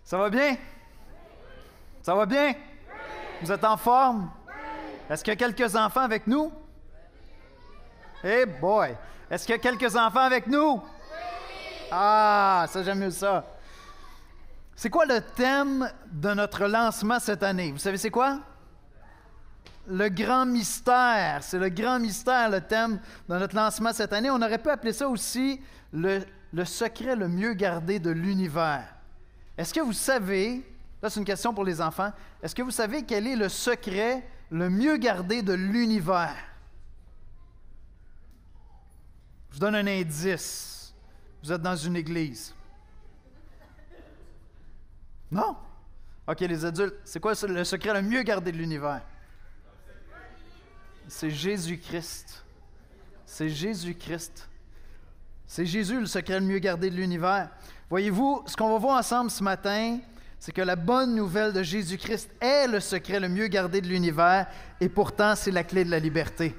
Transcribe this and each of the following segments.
Ça va bien? Ça va bien? Vous êtes en forme? Est-ce qu'il y a quelques enfants avec nous? Hey boy! Est-ce qu'il y a quelques enfants avec nous? Ah, ça j'aime mieux ça. C'est quoi le thème de notre lancement cette année? Vous savez c'est quoi? Le grand mystère. C'est le grand mystère, le thème de notre lancement cette année. On aurait pu appeler ça aussi le secret le mieux gardé de l'univers. Est-ce que vous savez, là c'est une question pour les enfants, est-ce que vous savez quel est le secret le mieux gardé de l'univers? Je vous donne un indice. Vous êtes dans une église. Non? OK, les adultes, c'est quoi le secret le mieux gardé de l'univers? C'est Jésus-Christ. C'est Jésus-Christ. C'est Jésus le secret le mieux gardé de l'univers. Voyez-vous, ce qu'on va voir ensemble ce matin, c'est que la bonne nouvelle de Jésus-Christ est le secret le mieux gardé de l'univers et pourtant, c'est la clé de la liberté.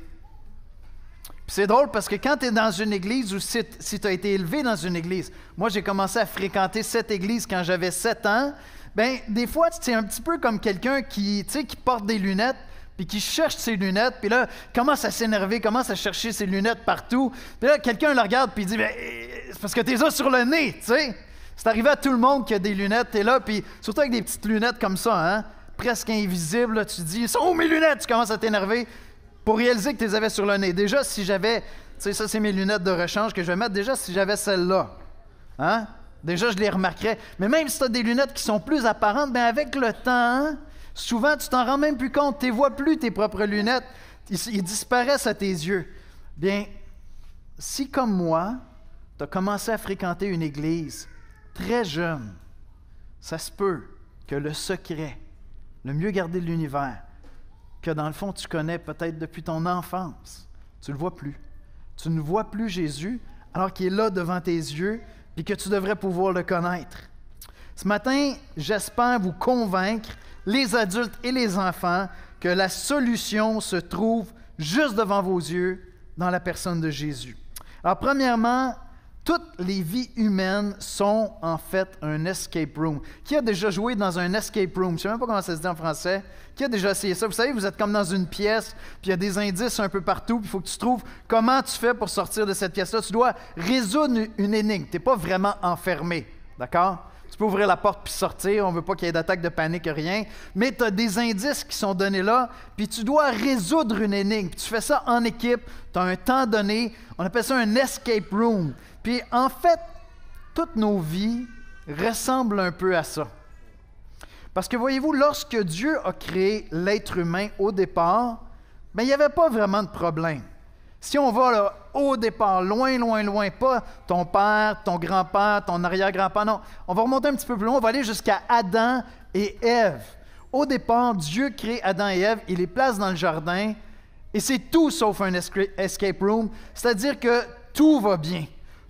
Puis c'est drôle parce que quand tu es dans une église ou si tu as été élevé dans une église, moi j'ai commencé à fréquenter cette église quand j'avais 7 ans, bien des fois c'est un petit peu comme quelqu'un qui porte des lunettes puis qui cherche ses lunettes, puis là, commence à s'énerver, commence à chercher ses lunettes partout. Puis là, quelqu'un le regarde puis il dit « c'est parce que tu les as sur le nez, tu sais. » C'est arrivé à tout le monde qui a des lunettes, tu es là, puis surtout avec des petites lunettes comme ça, hein, presque invisibles, là, tu te dis « sont où mes lunettes? » Tu commences à t'énerver pour réaliser que tu les avais sur le nez. Déjà, si j'avais, tu sais, ça c'est mes lunettes de rechange que je vais mettre, déjà si j'avais celles-là, hein, déjà je les remarquerais. Mais même si tu as des lunettes qui sont plus apparentes, bien avec le temps, souvent tu t'en rends même plus compte, tu ne vois plus tes propres lunettes, ils disparaissent à tes yeux. Bien, si comme moi, tu as commencé à fréquenter une église très jeune, ça se peut que le secret, le mieux gardé de l'univers, que dans le fond tu connais peut-être depuis ton enfance, tu ne le vois plus. Tu ne vois plus Jésus alors qu'il est là devant tes yeux et que tu devrais pouvoir le connaître. Ce matin, j'espère vous convaincre, les adultes et les enfants, que la solution se trouve juste devant vos yeux dans la personne de Jésus. Alors premièrement, toutes les vies humaines sont en fait un escape room. Qui a déjà joué dans un escape room? Je ne sais même pas comment ça se dit en français. Qui a déjà essayé ça? Vous savez, vous êtes comme dans une pièce, puis il y a des indices un peu partout, puis il faut que tu trouves comment tu fais pour sortir de cette pièce-là. Tu dois résoudre une énigme. Tu n'es pas vraiment enfermé, d'accord? Tu peux ouvrir la porte puis sortir. On ne veut pas qu'il y ait d'attaque de panique, rien. Mais tu as des indices qui sont donnés là, puis tu dois résoudre une énigme. Puis tu fais ça en équipe, tu as un temps donné. On appelle ça un escape room. Puis en fait, toutes nos vies ressemblent un peu à ça. Parce que voyez-vous, lorsque Dieu a créé l'être humain au départ, bien, il n'y avait pas vraiment de problème. Si on va là, au départ, loin, loin, loin, pas ton père, ton grand-père, ton arrière-grand-père, non. On va remonter un petit peu plus loin, on va aller jusqu'à Adam et Ève. Au départ, Dieu crée Adam et Ève, il les place dans le jardin, et c'est tout sauf un escape room, c'est-à-dire que tout va bien.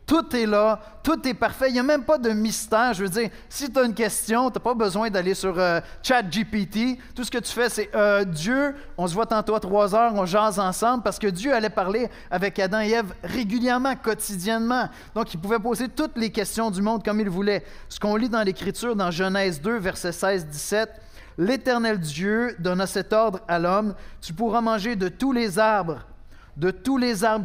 Tout est là, tout est parfait, il n'y a même pas de mystère. Je veux dire, si tu as une question, tu n'as pas besoin d'aller sur ChatGPT. Tout ce que tu fais, c'est Dieu, on se voit tantôt à 3 heures, on jase ensemble, parce que Dieu allait parler avec Adam et Ève régulièrement, quotidiennement. Donc, il pouvait poser toutes les questions du monde comme il voulait. Ce qu'on lit dans l'Écriture, dans Genèse 2, versets 16-17, « L'Éternel Dieu donna cet ordre à l'homme, tu pourras manger de tous les arbres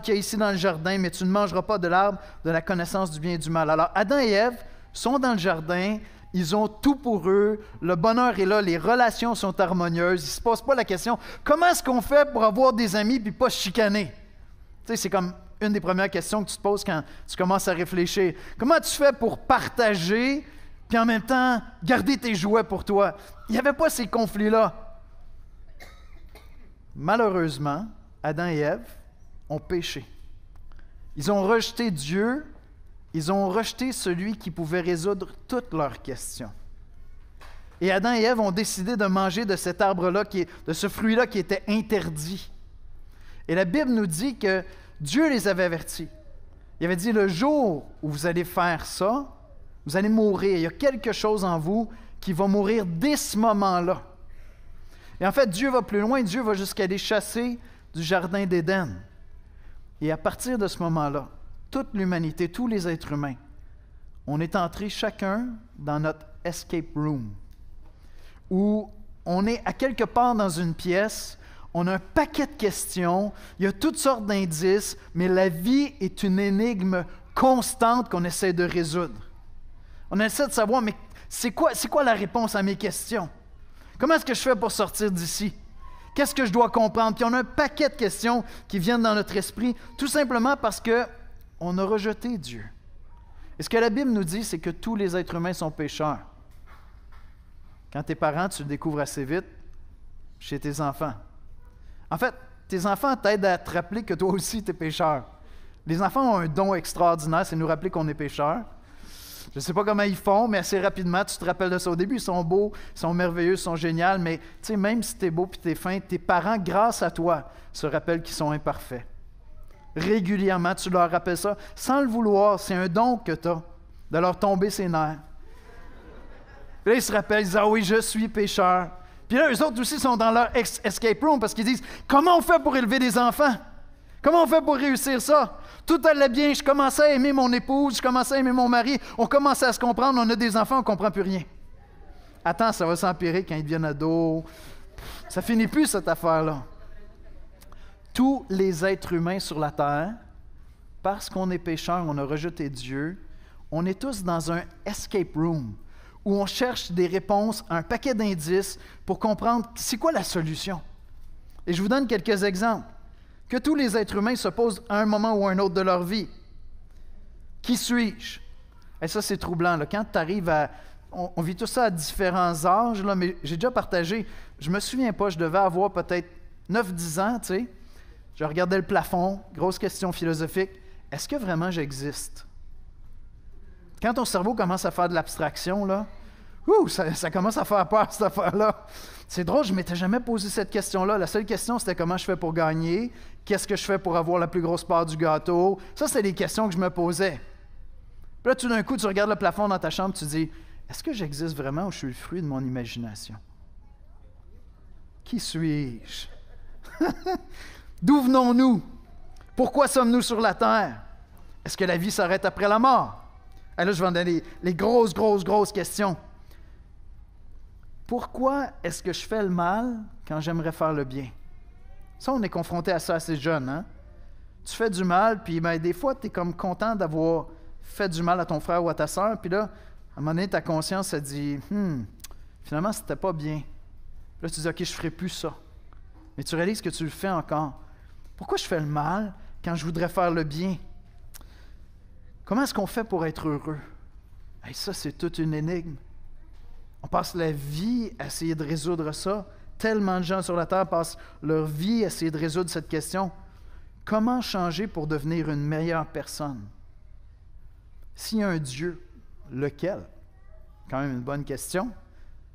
qu'il y a ici dans le jardin, mais tu ne mangeras pas de l'arbre de la connaissance du bien et du mal. » Alors, Adam et Ève sont dans le jardin, ils ont tout pour eux, le bonheur est là, les relations sont harmonieuses, ils ne se posent pas la question « Comment est-ce qu'on fait pour avoir des amis et pas se chicaner? » Tu sais, c'est comme une des premières questions que tu te poses quand tu commences à réfléchir. Comment tu fais pour partager puis en même temps garder tes jouets pour toi? Il n'y avait pas ces conflits-là. Malheureusement, Adam et Ève ont péché. Ils ont rejeté Dieu, ils ont rejeté celui qui pouvait résoudre toutes leurs questions. Et Adam et Ève ont décidé de manger de cet arbre-là, de ce fruit-là qui était interdit. Et la Bible nous dit que Dieu les avait avertis. Il avait dit, le jour où vous allez faire ça, vous allez mourir. Il y a quelque chose en vous qui va mourir dès ce moment-là. Et en fait, Dieu va plus loin, Dieu va jusqu'à les chasser du jardin d'Éden. Et à partir de ce moment-là, toute l'humanité, tous les êtres humains on est entré chacun dans notre escape room, où on est à quelque part dans une pièce, on a un paquet de questions, il y a toutes sortes d'indices, mais la vie est une énigme constante qu'on essaie de résoudre. On essaie de savoir, mais c'est quoi la réponse à mes questions? Comment est-ce que je fais pour sortir d'ici? Qu'est-ce que je dois comprendre? Puis on a un paquet de questions qui viennent dans notre esprit, tout simplement parce qu'on a rejeté Dieu. Et ce que la Bible nous dit, c'est que tous les êtres humains sont pécheurs. Quand t'es parent, tu le découvres assez vite chez tes enfants. En fait, tes enfants t'aident à te rappeler que toi aussi, tu es pécheur. Les enfants ont un don extraordinaire, c'est nous rappeler qu'on est pécheur. Je ne sais pas comment ils font, mais assez rapidement, tu te rappelles de ça. Au début, ils sont beaux, ils sont merveilleux, ils sont géniaux, mais tu sais, même si tu es beau et tu es fin, tes parents, grâce à toi, se rappellent qu'ils sont imparfaits. Régulièrement, tu leur rappelles ça, sans le vouloir. C'est un don que tu as, de leur tomber ses nerfs. Puis là, ils se rappellent, ils disent « Ah oui, je suis pécheur. » Puis là, eux autres aussi sont dans leur escape room parce qu'ils disent « Comment on fait pour élever des enfants? Comment on fait pour réussir ça? » Tout allait bien, je commençais à aimer mon épouse, je commençais à aimer mon mari, on commençait à se comprendre, on a des enfants, on ne comprend plus rien. Attends, ça va s'empirer quand ils deviennent ados. Ça ne finit plus cette affaire-là. Tous les êtres humains sur la terre, parce qu'on est pécheurs, on a rejeté Dieu, on est tous dans un escape room où on cherche des réponses, un paquet d'indices pour comprendre c'est quoi la solution. Et je vous donne quelques exemples que tous les êtres humains se posent à un moment ou à un autre de leur vie. Qui suis-je? Et ça, c'est troublant. Là. Quand tu arrives à... On vit tout ça à différents âges, là, mais j'ai déjà partagé, je ne me souviens pas, je devais avoir peut-être 9-10 ans, tu sais. Je regardais le plafond, grosse question philosophique. Est-ce que vraiment j'existe? Quand ton cerveau commence à faire de l'abstraction, là, ça commence à faire peur, cette affaire-là. C'est drôle, je ne m'étais jamais posé cette question-là. La seule question, c'était comment je fais pour gagner, qu'est-ce que je fais pour avoir la plus grosse part du gâteau. Ça, c'était les questions que je me posais. Puis là, tout d'un coup, tu regardes le plafond dans ta chambre, tu te dis, est-ce que j'existe vraiment ou je suis le fruit de mon imagination? Qui suis-je? D'où venons-nous? Pourquoi sommes-nous sur la terre? Est-ce que la vie s'arrête après la mort? Et là, je vais en donner les grosses questions. Pourquoi est-ce que je fais le mal quand j'aimerais faire le bien? Ça, on est confronté à ça assez jeune, hein? Tu fais du mal, puis des fois, tu es comme content d'avoir fait du mal à ton frère ou à ta sœur, puis là, à un moment donné, ta conscience se dit « finalement, c'était pas bien. » Là, tu dis « OK, je ne ferai plus ça. » Mais tu réalises que tu le fais encore. Pourquoi je fais le mal quand je voudrais faire le bien? Comment est-ce qu'on fait pour être heureux? Et ça, c'est toute une énigme. On passe la vie à essayer de résoudre ça. Tellement de gens sur la Terre passent leur vie à essayer de résoudre cette question. Comment changer pour devenir une meilleure personne? S'il y a un Dieu, lequel? Quand même une bonne question.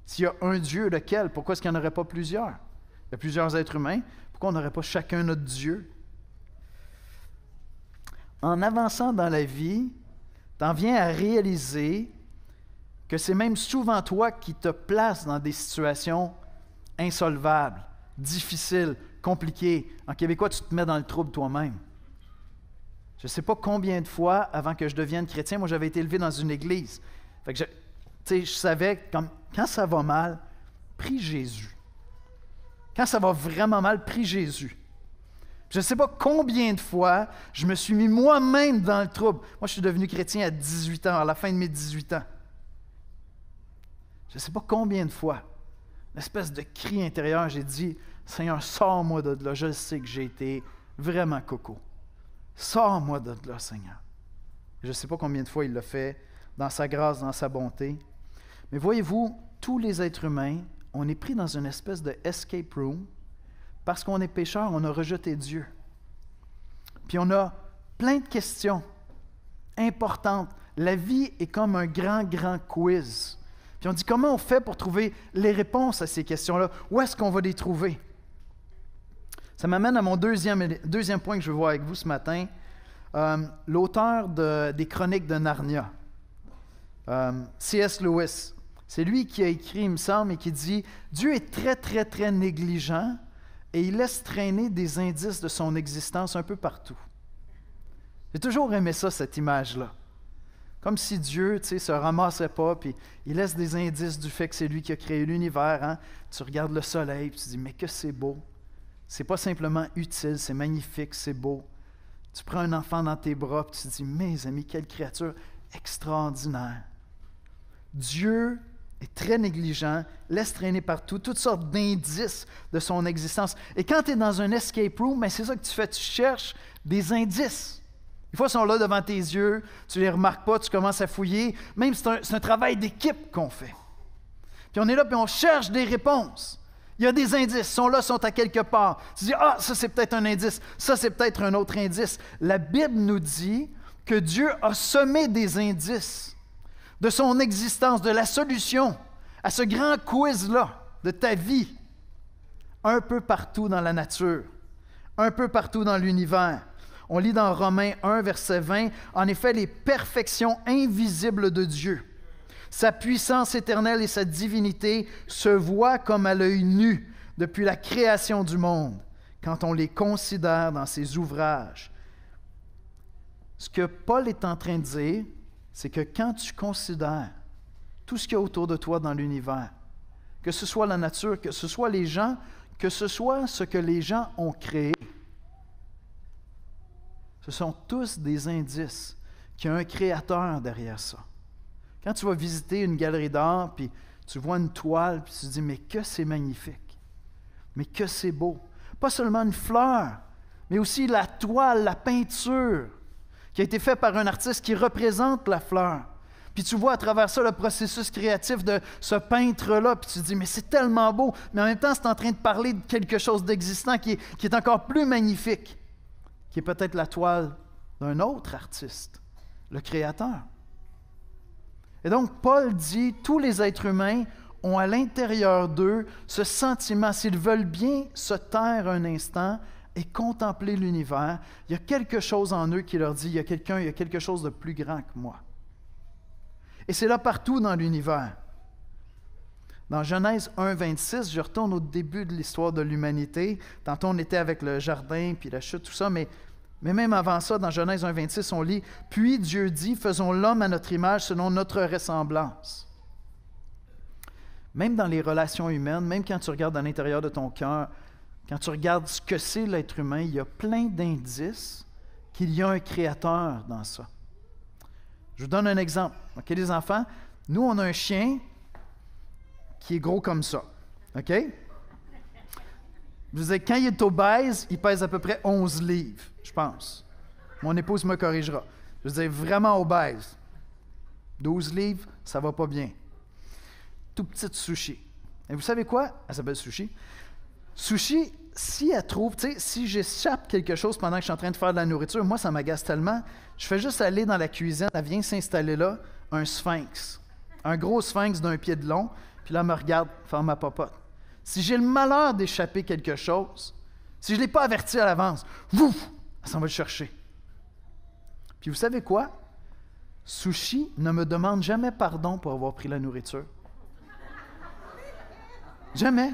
S'il y a un Dieu, lequel? Pourquoi est-ce qu'il n'y en aurait pas plusieurs? Il y a plusieurs êtres humains. Pourquoi on n'aurait pas chacun notre Dieu? En avançant dans la vie, tu en viens à réaliser que c'est même souvent toi qui te places dans des situations insolvables, difficiles, compliquées. En québécois, tu te mets dans le trouble toi-même. Je ne sais pas combien de fois, avant que je devienne chrétien, moi j'avais été élevé dans une église. Fait que je savais, quand ça va mal, prie Jésus. Quand ça va vraiment mal, prie Jésus. Je ne sais pas combien de fois je me suis mis moi-même dans le trouble. Moi, je suis devenu chrétien à 18 ans, à la fin de mes 18 ans. Je ne sais pas combien de fois, une espèce de cri intérieur, j'ai dit, « Seigneur, sors-moi de là, je sais que j'ai été vraiment coco. Sors-moi de là, Seigneur. » Je ne sais pas combien de fois il l'a fait, dans sa grâce, dans sa bonté. Mais voyez-vous, tous les êtres humains, on est pris dans une espèce de escape room. Parce qu'on est pécheur, on a rejeté Dieu. Puis on a plein de questions importantes. La vie est comme un grand quiz. Puis on dit, comment on fait pour trouver les réponses à ces questions-là? Où est-ce qu'on va les trouver? Ça m'amène à mon deuxième point que je veux voir avec vous ce matin. L'auteur des Chroniques de Narnia, C.S. Lewis. C'est lui qui a écrit, il me semble, et qui dit « Dieu est très négligent et il laisse traîner des indices de son existence un peu partout. » J'ai toujours aimé ça, cette image-là. Comme si Dieu, se ramassait pas, puis il laisse des indices du fait que c'est lui qui a créé l'univers. Hein? Tu regardes le soleil, puis tu dis, mais que c'est beau. C'est pas simplement utile, c'est magnifique, c'est beau. Tu prends un enfant dans tes bras, puis tu te dis, mes amis, quelle créature extraordinaire. Dieu est très négligent, laisse traîner partout toutes sortes d'indices de son existence. Et quand tu es dans un escape room, c'est ça que tu fais, tu cherches des indices. Des fois, ils sont là devant tes yeux, tu ne les remarques pas, tu commences à fouiller. Même c'est un travail d'équipe qu'on fait. Puis on est là, puis on cherche des réponses. Il y a des indices, ils sont là, sont à quelque part. Tu dis, ça c'est peut-être un indice, ça c'est peut-être un autre indice. La Bible nous dit que Dieu a semé des indices de son existence, de la solution à ce grand quiz-là de ta vie, un peu partout dans la nature, un peu partout dans l'univers. On lit dans Romains 1, verset 20, « En effet, les perfections invisibles de Dieu, sa puissance éternelle et sa divinité se voient comme à l'œil nu depuis la création du monde, quand on les considère dans ses ouvrages. » Ce que Paul est en train de dire, c'est que quand tu considères tout ce qu'il y a autour de toi dans l'univers, que ce soit la nature, que ce soit les gens, que ce soit ce que les gens ont créé, ce sont tous des indices qu'il y a un créateur derrière ça. Quand tu vas visiter une galerie d'art, puis tu vois une toile, puis tu te dis, mais que c'est magnifique, mais que c'est beau. Pas seulement une fleur, mais aussi la toile, la peinture, qui a été faite par un artiste qui représente la fleur. Puis tu vois à travers ça le processus créatif de ce peintre-là, puis tu te dis, mais c'est tellement beau, mais en même temps, c'est en train de parler de quelque chose d'existant qui est encore plus magnifique, qui est peut-être la toile d'un autre artiste, le Créateur. Et donc, Paul dit, tous les êtres humains ont à l'intérieur d'eux ce sentiment, s'ils veulent bien se taire un instant et contempler l'univers, il y a quelque chose en eux qui leur dit, il y a quelque chose de plus grand que moi. Et c'est là partout dans l'univers. Dans Genèse 1, 26, je retourne au début de l'histoire de l'humanité. Tantôt, on était avec le jardin, puis la chute, tout ça, mais même avant ça, dans Genèse 1, 26, on lit « Puis Dieu dit, faisons l'homme à notre image selon notre ressemblance. » Même dans les relations humaines, même quand tu regardes à l'intérieur de ton cœur, quand tu regardes ce que c'est l'être humain, il y a plein d'indices qu'il y a un créateur dans ça. Je vous donne un exemple. OK, les enfants? Nous, on a un chien qui est gros comme ça. OK? Je vous dis, quand il est obèse, il pèse à peu près 11 livres, je pense. Mon épouse me corrigera. Je veux dire, vraiment obèse. 12 livres, ça va pas bien. Tout petite Sushi. Et vous savez quoi? Elle s'appelle Sushi. Sushi, si elle trouve, tu sais, si j'échappe quelque chose pendant que je suis en train de faire de la nourriture, moi, ça m'agace tellement. Je fais juste aller dans la cuisine, elle vient s'installer là, un sphinx. Un gros sphinx d'un pied de long, puis là, elle me regarde faire ma popote. Si j'ai le malheur d'échapper quelque chose, si je ne l'ai pas averti à l'avance, vouf, elle s'en va le chercher. Puis vous savez quoi? Sushi ne me demande jamais pardon pour avoir pris la nourriture. Jamais.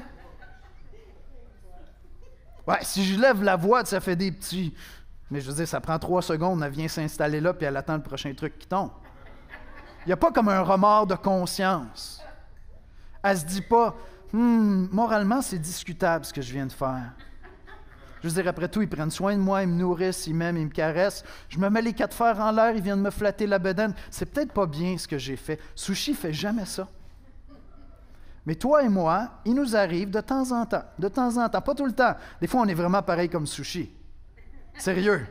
Ouais, si je lève la voix, ça fait des petits... Mais je veux dire, ça prend 3 secondes, elle vient s'installer là, puis elle attend le prochain truc qui tombe. Il n'y a pas comme un remords de conscience. Elle se dit pas... moralement, c'est discutable ce que je viens de faire. Je veux dire, après tout, ils prennent soin de moi, ils me nourrissent, ils m'aiment, ils me caressent. Je me mets les 4 fers en l'air, ils viennent me flatter la bedaine. C'est peut-être pas bien ce que j'ai fait. Sushi fait jamais ça. Mais toi et moi, il nous arrive de temps en temps, pas tout le temps. Des fois, on est vraiment pareil comme Sushi. Sérieux.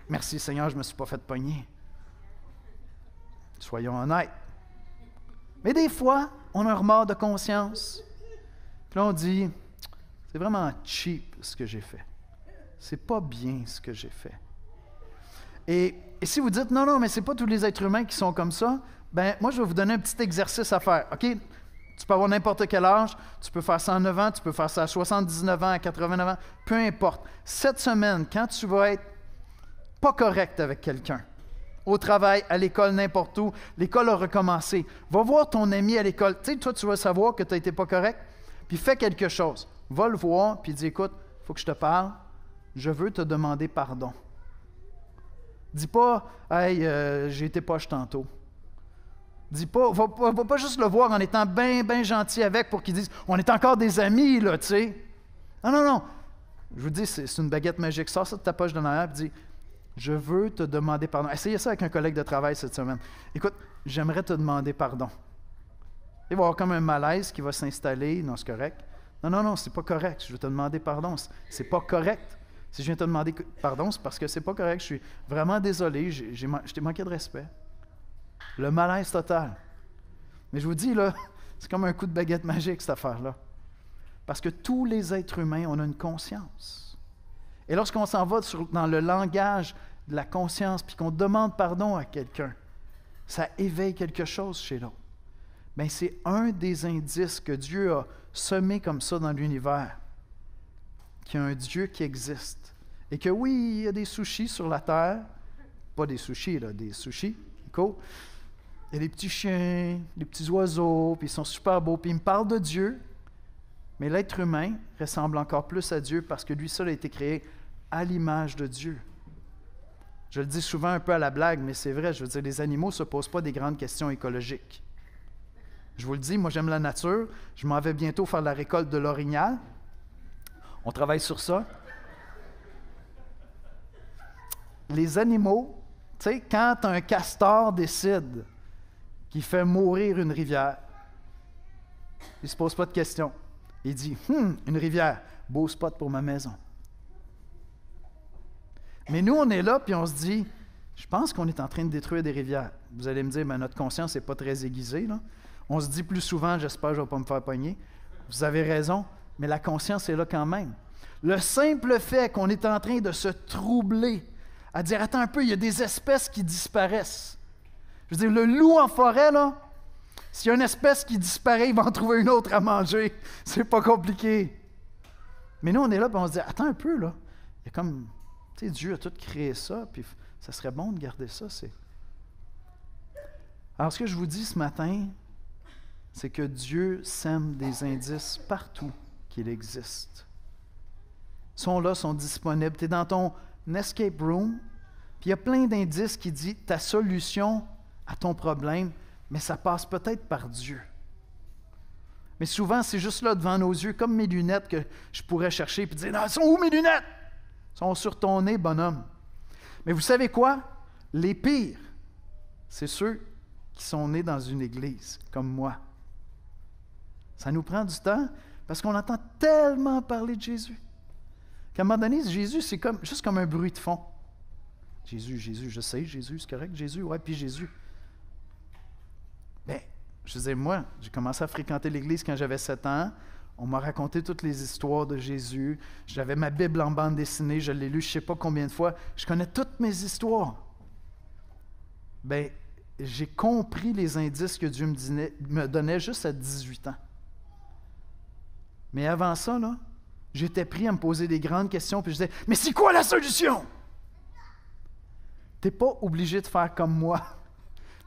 Merci Seigneur, je ne me suis pas fait pogner. Soyons honnêtes. Mais des fois, on a un remords de conscience. Puis là, on dit, c'est vraiment cheap ce que j'ai fait. C'est pas bien ce que j'ai fait. Et si vous dites, non, mais c'est pas tous les êtres humains qui sont comme ça, ben moi, je vais vous donner un petit exercice à faire. OK? Tu peux avoir n'importe quel âge, tu peux faire ça à 9 ans, tu peux faire ça à 79 ans, à 89 ans, peu importe. Cette semaine, quand tu vas être pas correct avec quelqu'un, au travail, à l'école, n'importe où, l'école a recommencé, va voir ton ami à l'école. Tu sais, toi, tu vas savoir que tu n'as été pas correct, puis fais quelque chose. Va le voir, puis dis, écoute, il faut que je te parle, je veux te demander pardon. Dis pas « Hey, j'ai été poche tantôt ». Dis pas, va pas juste le voir en étant bien gentil avec pour qu'il dise « On est encore des amis, là, tu sais. » Non. Je vous dis, c'est une baguette magique. Sors ça de ta poche de l'arrière et dis « Je veux te demander pardon. » Essayez ça avec un collègue de travail cette semaine. Écoute, j'aimerais te demander pardon. Il va y avoir comme un malaise qui va s'installer. Non, c'est correct. Non, c'est pas correct. Je veux te demander pardon. C'est pas correct. Si je viens te demander pardon, c'est parce que c'est pas correct. Je suis vraiment désolé. Je t'ai manqué de respect. Le malaise total. Mais je vous dis, là, c'est comme un coup de baguette magique, cette affaire-là. Parce que tous les êtres humains, on a une conscience. Et lorsqu'on s'en va dans le langage de la conscience, puis qu'on demande pardon à quelqu'un, ça éveille quelque chose chez l'autre. Bien, c'est un des indices que Dieu a semé comme ça dans l'univers, qu'il y a un Dieu qui existe. Et que oui, il y a des sushis sur la terre, pas des sushis, là, des sushis, cool. Il y a des petits chiens, des petits oiseaux, puis ils sont super beaux, puis ils me parlent de Dieu, mais l'être humain ressemble encore plus à Dieu parce que lui seul a été créé à l'image de Dieu. Je le dis souvent un peu à la blague, mais c'est vrai, je veux dire, les animaux ne se posent pas des grandes questions écologiques. Je vous le dis, moi j'aime la nature, je m'en vais bientôt faire la récolte de l'orignal. On travaille sur ça. Les animaux, tu sais, quand un castor décide qu'il fait mourir une rivière, il ne se pose pas de questions. Il dit « une rivière, beau spot pour ma maison. » Mais nous, on est là, puis on se dit « Je pense qu'on est en train de détruire des rivières. » Vous allez me dire, ben, notre conscience n'est pas très aiguisée, là. On se dit plus souvent « J'espère que je ne vais pas me faire pogner. » Vous avez raison, mais la conscience est là quand même. Le simple fait qu'on est en train de se troubler, à dire « Attends un peu, il y a des espèces qui disparaissent. » Je veux dire, le loup en forêt, là, s'il y a une espèce qui disparaît, il va en trouver une autre à manger. C'est pas compliqué. Mais nous, on est là, puis on se dit, attends un peu, là. Il y a comme, tu sais, Dieu a tout créé ça, puis ça serait bon de garder ça. Alors, ce que je vous dis ce matin, c'est que Dieu sème des indices partout qu'il existe. Ils sont là, sont disponibles. Tu es dans ton escape room, puis il y a plein d'indices qui disent ta solution à ton problème, mais ça passe peut-être par Dieu. Mais souvent, c'est juste là devant nos yeux, comme mes lunettes que je pourrais chercher et dire « Non, sont où mes lunettes? Ils sont sur ton nez, bonhomme. » Mais vous savez quoi? Les pires, c'est ceux qui sont nés dans une église, comme moi. Ça nous prend du temps parce qu'on entend tellement parler de Jésus qu'à un moment donné, Jésus, c'est juste comme un bruit de fond. Jésus, je sais, Jésus, c'est correct, Jésus, ouais, puis Jésus. Bien, je disais, moi, j'ai commencé à fréquenter l'Église quand j'avais 7 ans. On m'a raconté toutes les histoires de Jésus. J'avais ma Bible en bande dessinée, je l'ai lue je ne sais pas combien de fois. Je connais toutes mes histoires. Bien, j'ai compris les indices que Dieu me donnait juste à 18 ans. Mais avant ça, là, j'étais pris à me poser des grandes questions, puis je disais, mais c'est quoi la solution? Tu n'es pas obligé de faire comme moi.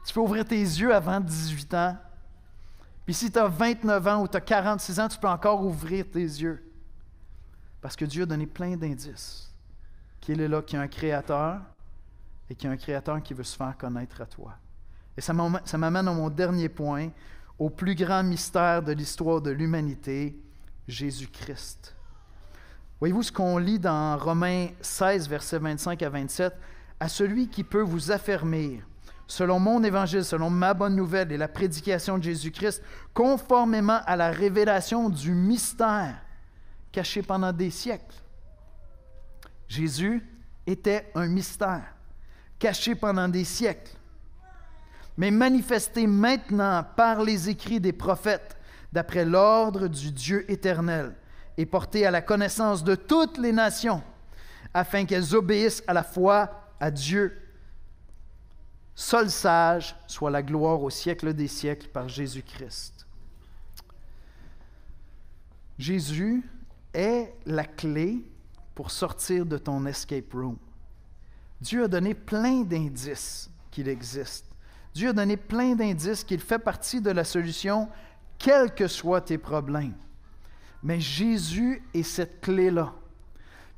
Tu peux ouvrir tes yeux avant 18 ans. Puis si tu as 29 ans ou tu as 46 ans, tu peux encore ouvrir tes yeux. Parce que Dieu a donné plein d'indices. Qu'il est là, qu'il y a un créateur et qu'il y a un créateur qui veut se faire connaître à toi. Et ça m'amène à mon dernier point, au plus grand mystère de l'histoire de l'humanité, Jésus-Christ. Voyez-vous ce qu'on lit dans Romains 16, versets 25 à 27? « À celui qui peut vous affermir, selon mon évangile, selon ma bonne nouvelle et la prédication de Jésus-Christ, conformément à la révélation du mystère caché pendant des siècles. » Jésus était un mystère, caché pendant des siècles, mais manifesté maintenant par les écrits des prophètes, d'après l'ordre du Dieu éternel, et porté à la connaissance de toutes les nations, afin qu'elles obéissent à la foi à Dieu. Seul sage soit la gloire au siècle des siècles par Jésus-Christ. Jésus est la clé pour sortir de ton escape room. Dieu a donné plein d'indices qu'il existe. Dieu a donné plein d'indices qu'il fait partie de la solution, quels que soient tes problèmes. Mais Jésus est cette clé-là.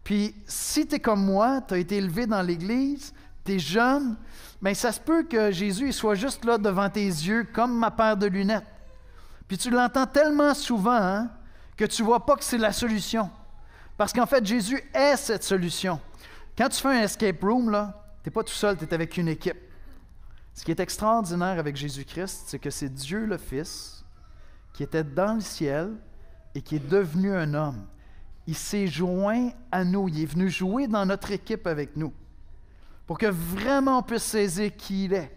Puis, si tu es comme moi, tu as été élevé dans l'Église, Tu es jeune, mais ça se peut que Jésus il soit juste là devant tes yeux comme ma paire de lunettes. Puis tu l'entends tellement souvent hein, que tu ne vois pas que c'est la solution. Parce qu'en fait, Jésus est cette solution. Quand tu fais un escape room, tu n'es pas tout seul, tu es avec une équipe. Ce qui est extraordinaire avec Jésus-Christ, c'est que c'est Dieu le Fils qui était dans le ciel et qui est devenu un homme. Il s'est joint à nous, il est venu jouer dans notre équipe avec nous pour que vraiment on puisse saisir qui il est,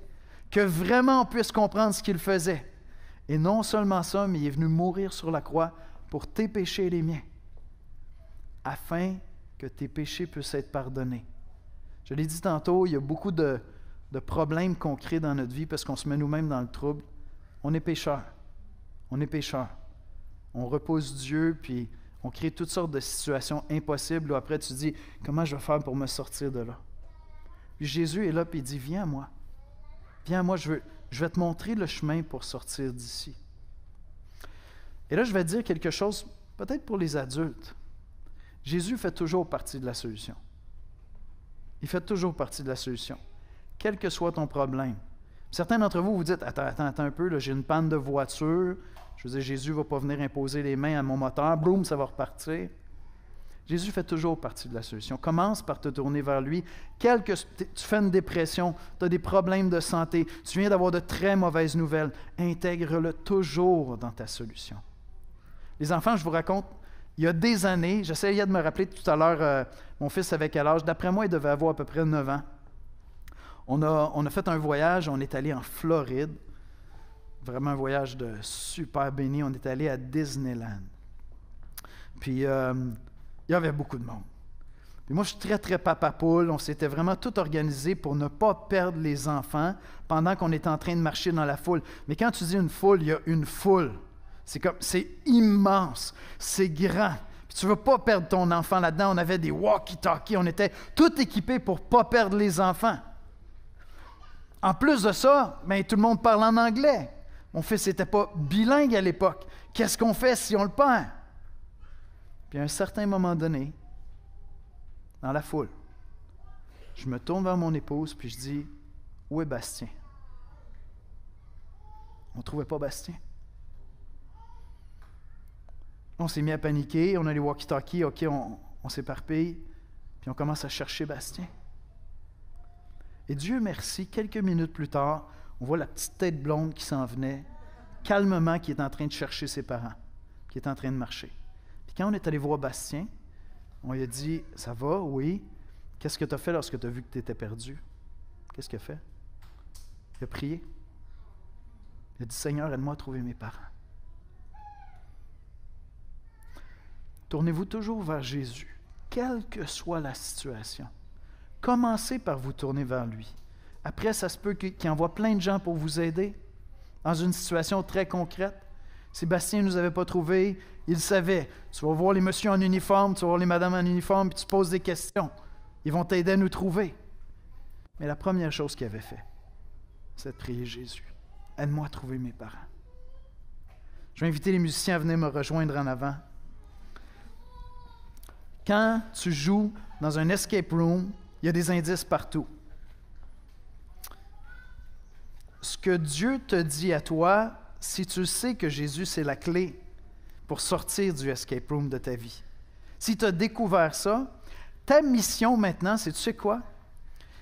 que vraiment on puisse comprendre ce qu'il faisait. Et non seulement ça, mais il est venu mourir sur la croix pour tes péchés et les miens, afin que tes péchés puissent être pardonnés. Je l'ai dit tantôt, il y a beaucoup de problèmes qu'on crée dans notre vie parce qu'on se met nous-mêmes dans le trouble. On est pécheurs. On est pécheurs. On repousse Dieu, puis on crée toutes sortes de situations impossibles où après tu dis, comment je vais faire pour me sortir de là? Puis Jésus est là, puis il dit, viens à moi. Viens à moi, je vais te montrer le chemin pour sortir d'ici. Et là, je vais dire quelque chose, peut-être pour les adultes. Jésus fait toujours partie de la solution. Il fait toujours partie de la solution, quel que soit ton problème. Certains d'entre vous, vous dites, attends un peu, là, j'ai une panne de voiture, je veux dire, Jésus ne va pas venir imposer les mains à mon moteur, boum, ça va repartir. Jésus fait toujours partie de la solution. Commence par te tourner vers lui. Tu fais une dépression, tu as des problèmes de santé, tu viens d'avoir de très mauvaises nouvelles, intègre-le toujours dans ta solution. Les enfants, je vous raconte, il y a des années, j'essayais de me rappeler tout à l'heure, mon fils avait quel âge? D'après moi, il devait avoir à peu près 9 ans. On a fait un voyage, on est allé en Floride. Vraiment un voyage de super béni. On est allé à Disneyland. Puis, il y avait beaucoup de monde. Puis moi, je suis très, très papa-poule. On s'était vraiment tout organisé pour ne pas perdre les enfants pendant qu'on était en train de marcher dans la foule. Mais quand tu dis une foule, il y a une foule. C'est immense, c'est grand. Puis tu ne veux pas perdre ton enfant là-dedans. On avait des walkie-talkies, on était tout équipés pour ne pas perdre les enfants. En plus de ça, tout le monde parle en anglais. Mon fils n'était pas bilingue à l'époque. Qu'est-ce qu'on fait si on le perd? Puis à un certain moment donné, dans la foule, je me tourne vers mon épouse puis je dis, où est Bastien? On ne trouvait pas Bastien. On s'est mis à paniquer, on a les walkie-talkies, OK, on s'éparpille, puis on commence à chercher Bastien. Et Dieu merci, quelques minutes plus tard, on voit la petite tête blonde qui s'en venait, calmement, qui est en train de chercher ses parents, qui est en train de marcher. Puis quand on est allé voir Bastien, on lui a dit, ça va, oui. Qu'est-ce que tu as fait lorsque tu as vu que tu étais perdu? Qu'est-ce qu'il a fait? Il a prié. Il a dit, Seigneur, aide-moi à trouver mes parents. Tournez-vous toujours vers Jésus, quelle que soit la situation. Commencez par vous tourner vers lui. Après, ça se peut qu'il envoie plein de gens pour vous aider dans une situation très concrète. Sébastien ne nous avait pas trouvés, il savait. Tu vas voir les messieurs en uniforme, tu vas voir les madames en uniforme, puis tu poses des questions. Ils vont t'aider à nous trouver. Mais la première chose qu'il avait fait, c'est de prier Jésus. Aide-moi à trouver mes parents. Je vais inviter les musiciens à venir me rejoindre en avant. Quand tu joues dans un escape room, il y a des indices partout. Ce que Dieu te dit à toi, si tu sais que Jésus, c'est la clé pour sortir du escape room de ta vie. Si tu as découvert ça, ta mission maintenant, c'est tu sais quoi?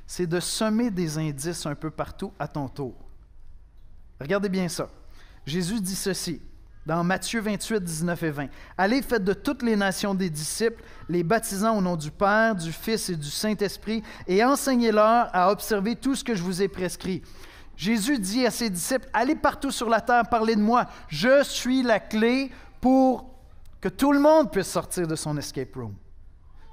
C'est de semer des indices un peu partout à ton tour. Regardez bien ça. Jésus dit ceci, dans Matthieu 28, 19 et 20. « Allez, faites de toutes les nations des disciples, les baptisant au nom du Père, du Fils et du Saint-Esprit, et enseignez-leur à observer tout ce que je vous ai prescrit. » Jésus dit à ses disciples, « Allez partout sur la terre, parlez de moi. Je suis la clé pour que tout le monde puisse sortir de son escape room.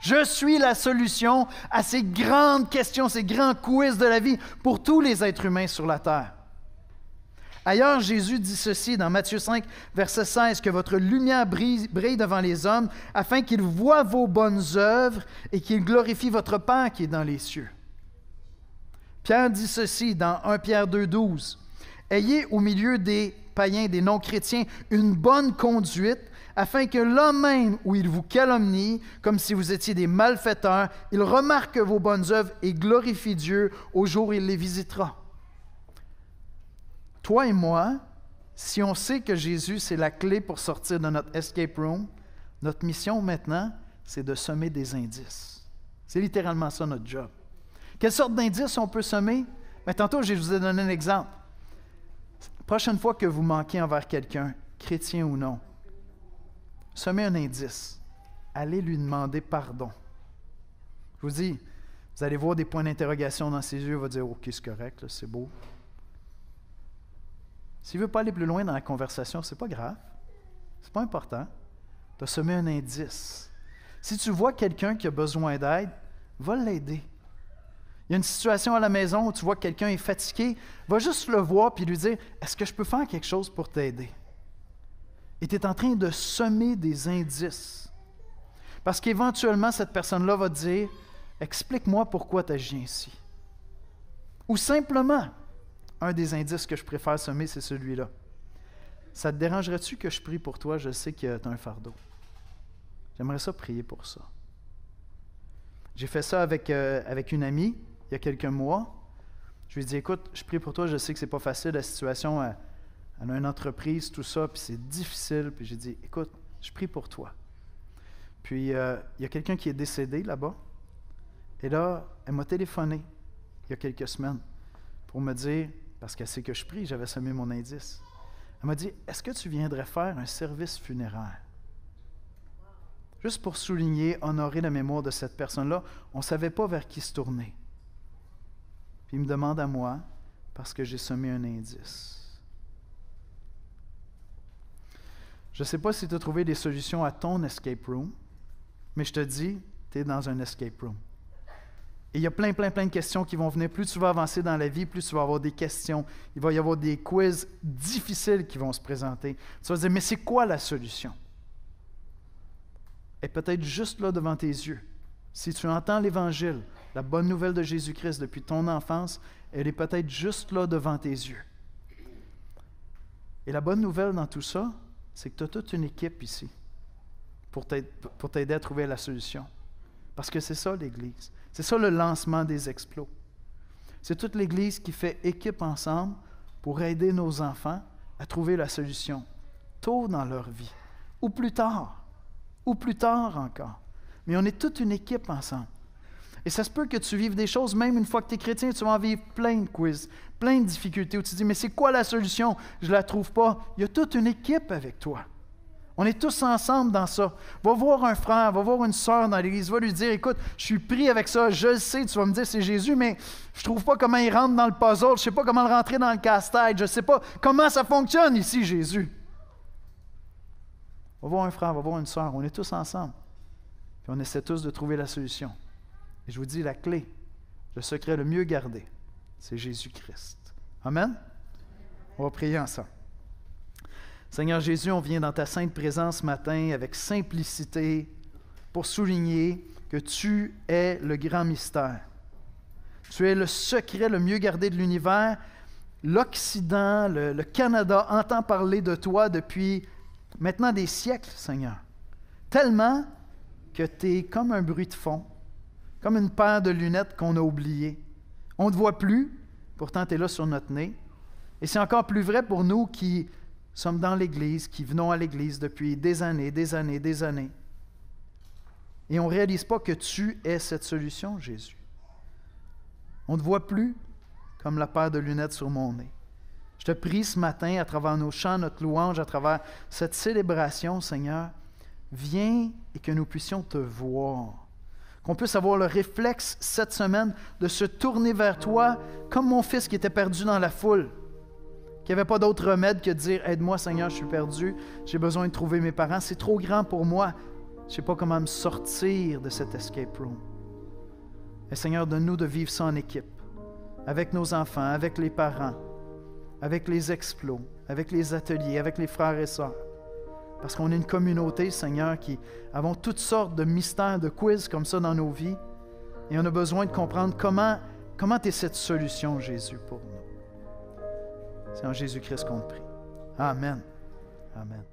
Je suis la solution à ces grandes questions, ces grands quiz de la vie pour tous les êtres humains sur la terre. » Ailleurs, Jésus dit ceci dans Matthieu 5, verset 16, « Que votre lumière brille devant les hommes, afin qu'ils voient vos bonnes œuvres et qu'ils glorifient votre Père qui est dans les cieux. » Pierre dit ceci dans 1 Pierre 2, 12, « Ayez au milieu des païens, des non-chrétiens, une bonne conduite, afin que là même où il vous calomnie, comme si vous étiez des malfaiteurs, il remarque vos bonnes œuvres et glorifie Dieu au jour où il les visitera. Toi et moi, si on sait que Jésus, c'est la clé pour sortir de notre escape room, notre mission maintenant, c'est de semer des indices. C'est littéralement ça notre job. Quelle sorte d'indices on peut semer? Mais tantôt, je vous ai donné un exemple. Prochaine fois que vous manquez envers quelqu'un, chrétien ou non, semez un indice. Allez lui demander pardon. Je vous dis, vous allez voir des points d'interrogation dans ses yeux, il va dire « Ok, c'est correct, là, c'est beau. » S'il ne veut pas aller plus loin dans la conversation, c'est pas grave. C'est pas important. Tu as semé un indice. Si tu vois quelqu'un qui a besoin d'aide, va l'aider. Il y a une situation à la maison où tu vois que quelqu'un est fatigué, va juste le voir et lui dire « Est-ce que je peux faire quelque chose pour t'aider? » Et tu es en train de semer des indices. Parce qu'éventuellement, cette personne-là va te dire « Explique-moi pourquoi tu agis ainsi. » Ou simplement, un des indices que je préfère semer, c'est celui-là. Ça te dérangerait-tu que je prie pour toi? Je sais que tu as un fardeau. J'aimerais ça prier pour ça. J'ai fait ça avec une amie, il y a quelques mois. Je lui ai dit, écoute, je prie pour toi, je sais que c'est pas facile, la situation, elle a une entreprise, tout ça, puis c'est difficile. Puis j'ai dit, écoute, je prie pour toi. Puis il y a quelqu'un qui est décédé là-bas. Et là, elle m'a téléphoné il y a quelques semaines pour me dire, parce qu'elle sait que je prie, j'avais semé mon indice. Elle m'a dit, est-ce que tu viendrais faire un service funéraire? Juste pour souligner, honorer la mémoire de cette personne-là, on ne savait pas vers qui se tourner. Puis il me demande à moi, parce que j'ai semé un indice. Je ne sais pas si tu as trouvé des solutions à ton escape room, mais je te dis, tu es dans un escape room. Et il y a plein de questions qui vont venir. Plus tu vas avancer dans la vie, plus tu vas avoir des questions. Il va y avoir des quiz difficiles qui vont se présenter. Tu vas te dire, mais c'est quoi la solution? Elle est peut-être juste là devant tes yeux. Si tu entends l'Évangile, la bonne nouvelle de Jésus-Christ depuis ton enfance, elle est peut-être juste là devant tes yeux. Et la bonne nouvelle dans tout ça, c'est que tu as toute une équipe ici pour t'aider à trouver la solution. Parce que c'est ça l'Église. C'est ça le lancement des exploits. C'est toute l'Église qui fait équipe ensemble pour aider nos enfants à trouver la solution, tôt dans leur vie, ou plus tard encore. Mais on est toute une équipe ensemble. Et ça se peut que tu vives des choses, même une fois que tu es chrétien, tu vas en vivre plein de quiz, plein de difficultés, où tu te dis, mais c'est quoi la solution? Je ne la trouve pas. Il y a toute une équipe avec toi. On est tous ensemble dans ça. Va voir un frère, va voir une sœur dans l'église, va lui dire, écoute, je suis pris avec ça, je le sais, tu vas me dire c'est Jésus, mais je ne trouve pas comment il rentre dans le puzzle, je ne sais pas comment le rentrer dans le casse-tête, je ne sais pas comment ça fonctionne ici, Jésus. Va voir un frère, va voir une sœur, on est tous ensemble. Puis on essaie tous de trouver la solution. Et je vous dis, la clé, le secret le mieux gardé, c'est Jésus-Christ. Amen? On va prier ensemble. Seigneur Jésus, on vient dans ta sainte présence ce matin avec simplicité pour souligner que tu es le grand mystère. Tu es le secret le mieux gardé de l'univers. L'Occident, le Canada entend parler de toi depuis maintenant des siècles, Seigneur. Tellement que tu es comme un bruit de fond, comme une paire de lunettes qu'on a oubliées. On ne te voit plus, pourtant tu es là sur notre nez. Et c'est encore plus vrai pour nous qui sommes dans l'Église, qui venons à l'Église depuis des années. Et on ne réalise pas que tu es cette solution, Jésus. On ne te voit plus comme la paire de lunettes sur mon nez. Je te prie ce matin, à travers nos chants, notre louange, à travers cette célébration, Seigneur, viens et que nous puissions te voir. Qu'on puisse avoir le réflexe cette semaine de se tourner vers toi comme mon fils qui était perdu dans la foule. Qu'il n'y avait pas d'autre remède que de dire « Aide-moi, Seigneur, je suis perdu, j'ai besoin de trouver mes parents, c'est trop grand pour moi, je ne sais pas comment me sortir de cet escape room. » Et Seigneur, donne-nous de vivre ça en équipe, avec nos enfants, avec les parents, avec les explos, avec les ateliers, avec les frères et sœurs. Parce qu'on est une communauté, Seigneur, qui avons toutes sortes de mystères, de quiz comme ça dans nos vies, et on a besoin de comprendre comment tu es cette solution, Jésus, pour nous. C'est en Jésus-Christ qu'on te prie. Amen. Amen.